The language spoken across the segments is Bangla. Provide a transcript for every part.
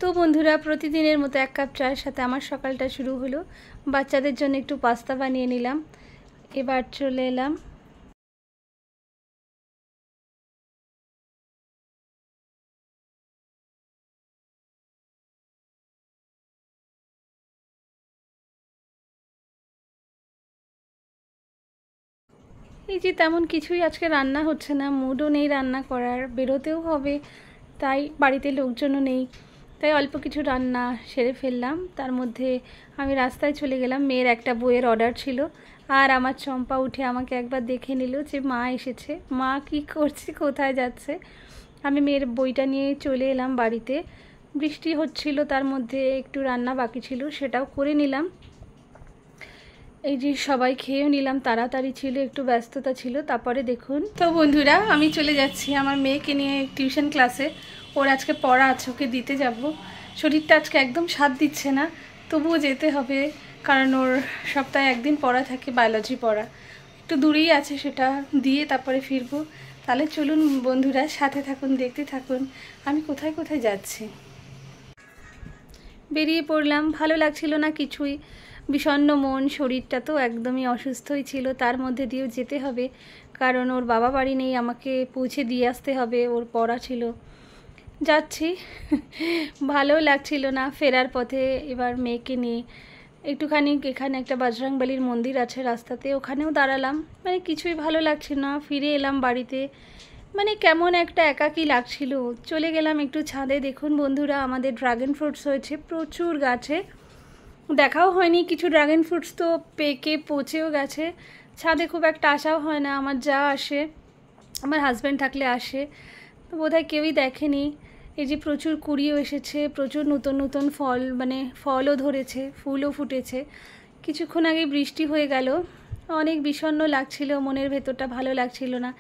তো বন্ধুরা, প্রতিদিনের মতো এক কাপ চায়ের সাথে আমার সকালটা শুরু হলো। বাচ্চাদের জন্য একটু পাস্তা বানিয়ে নিলাম। এবার চলে এলাম এই যে তেমন কিছুই আজকে রান্না হচ্ছে না, মুডও নেই রান্না করার, বেরোতেও হবে, তাই বাড়িতে লোকজনও নেই, তাই অল্প কিছু রান্না সেরে ফেললাম। তার মধ্যে আমি রাস্তায় চলে গেলাম, মেয়ের একটা বইয়ের অর্ডার ছিল, আর আমার চম্পা উঠে আমাকে একবার দেখে নিল যে মা এসেছে, মা কি করছে, কোথায় যাচ্ছে। আমি মেয়ের বইটা নিয়ে চলে এলাম বাড়িতে। বৃষ্টি হচ্ছিল, তার মধ্যে একটু রান্না বাকি ছিল, সেটাও করে নিলাম। এই যে সবাই খেয়েও নিলাম, তাড়াতাড়ি ছিল, একটু ব্যস্ততা ছিল। তারপরে দেখুন তো বন্ধুরা, আমি চলে যাচ্ছি আমার মেয়েকে নিয়ে টিউশন ক্লাসে। ওর আজকে পড়া আছে, ওকে দিতে যাব। শরীরটা আজকে একদম সাথ দিচ্ছে না, তবুও যেতে হবে, কারণ ওর সপ্তাহে একদিন পড়া থাকে, বায়োলজি পড়া। একটু দূরেই আছে, সেটা দিয়ে তারপরে ফিরবো। তাহলে চলুন বন্ধুরা, সাথে থাকুন, দেখতে থাকুন আমি কোথায় কোথায় যাচ্ছি। বেরিয়ে পড়লাম, ভালো লাগছিল না কিছুই, বিষণ্ণ মন, শরীরটা তো একদমই অসুস্থই ছিল। তার মধ্যে দিয়েও যেতে হবে, কারণ ওর বাবা বাড়ি নেই, আমাকে পৌঁছে দিয়ে আসতে হবে, ওর পড়া ছিল। যাচ্ছি ভালো লাগছিল না। ফেরার পথে এবার মেয়েকে নিয়ে একটুখানি, এখানে একটা বজরংবলীর মন্দির আছে রাস্তাতে, ওখানেও দাঁড়ালাম। মানে কিছুই ভালো লাগছিল না। ফিরে এলাম বাড়িতে, মানে কেমন একটা একাকী লাগছিল। চলে গেলাম একটু ছাদে। দেখুন বন্ধুরা, আমাদের ড্রাগন ফ্রুটস হয়েছে প্রচুর গাছে, দেখাও হয়নি কিছু ড্রাগন ফ্রুটস, তো পেকে পচেও গেছে। ছাদে খুব একটা আসাও হয় না, আমার যা আসে, আমার হাজব্যান্ড থাকলে আসে, তো বোধহয় কেউই দেখেনি। এই যে প্রচুর কুড়িও এসেছে, প্রচুর নতুন নতুন ফল, মানে ফলও ধরেছে, ফুলও ফুটেছে। কিছুক্ষণ আগে বৃষ্টি হয়ে গেল, অনেক বিষণ্ণ লাগছিল, মনের ভেতরটা ভালো লাগছিল না।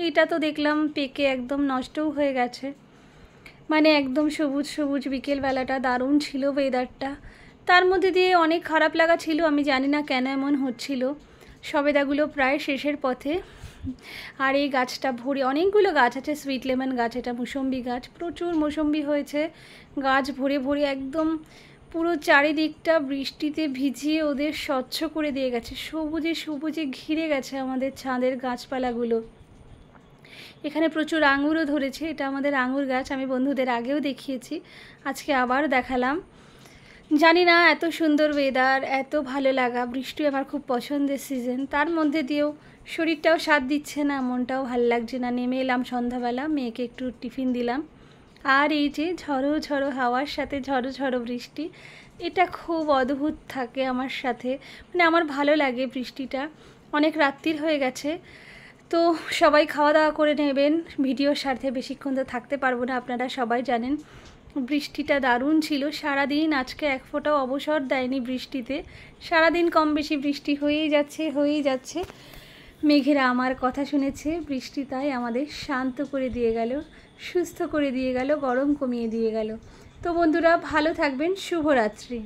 এইটা তো দেখলাম পেকে একদম নষ্টও হয়ে গেছে, মানে একদম সবুজ সবুজ, বিকেলবেলাটা দারুণ ছিল ওয়েদারটা। তার মধ্যে দিয়ে অনেক খারাপ লাগা ছিল, আমি জানি না কেন এমন হচ্ছিল। সবেদাগুলো প্রায় শেষের পথে, আর এই গাছটা ভরে, অনেকগুলো গাছ আছে, সুইট লেমন গাছ, এটা মুসম্বি গাছ, প্রচুর মুসম্বি হয়েছে, গাছ ভরে ভরে একদম পুরো চারিদিকটা বৃষ্টিতে ভিজিয়ে ওদের স্বচ্ছ করে দিয়ে গেছে, সবুজে সবুজে ঘিরে গেছে আমাদের ছাদের গাছপালাগুলো। এখানে প্রচুর আঙুরও ধরেছে, এটা আমাদের আঙুর গাছ, আমি বন্ধুদের আগেও দেখিয়েছি, আজকে আবার দেখালাম। জানি না, এত সুন্দর ওয়েদার, এত ভালো লাগা, বৃষ্টি আমার খুব পছন্দের সিজন, তার মধ্যে দিয়েও শরীরটাও সাথ দিচ্ছে না, মনটাও ভালো লাগছে না। নেমে এলাম সন্ধ্যাবেলা, মেয়েকে একটু টিফিন দিলাম, আর এই যে ঝড়ো ঝড়ো হাওয়ার সাথে ঝড়ো ঝড়ো বৃষ্টি, এটা খুব অদ্ভুত থাকে আমার সাথে, মানে আমার ভালো লাগে বৃষ্টিটা। অনেক রাত্রির হয়ে গেছে, তো সবাই খাওয়া দাওয়া করে নেবেন, ভিডিওর স্বার্থে বেশিক্ষণ তো থাকতে পারবো না, আপনারা সবাই জানেন। বৃষ্টিটা দারুণ ছিল সারাদিন, আজকে এক ফোঁটাও অবসর দেয়নি বৃষ্টিতে, সারাদিন কম বেশি বৃষ্টি হয়েই যাচ্ছে হয়েই যাচ্ছে। মেঘেরা আমার কথা শুনেছে, বৃষ্টি তাই আমাদের শান্ত করে দিয়ে গেল, সুস্থ করে দিয়ে গেল, গরম কমিয়ে দিয়ে গেল। তো বন্ধুরা, ভালো থাকবেন, শুভরাত্রি।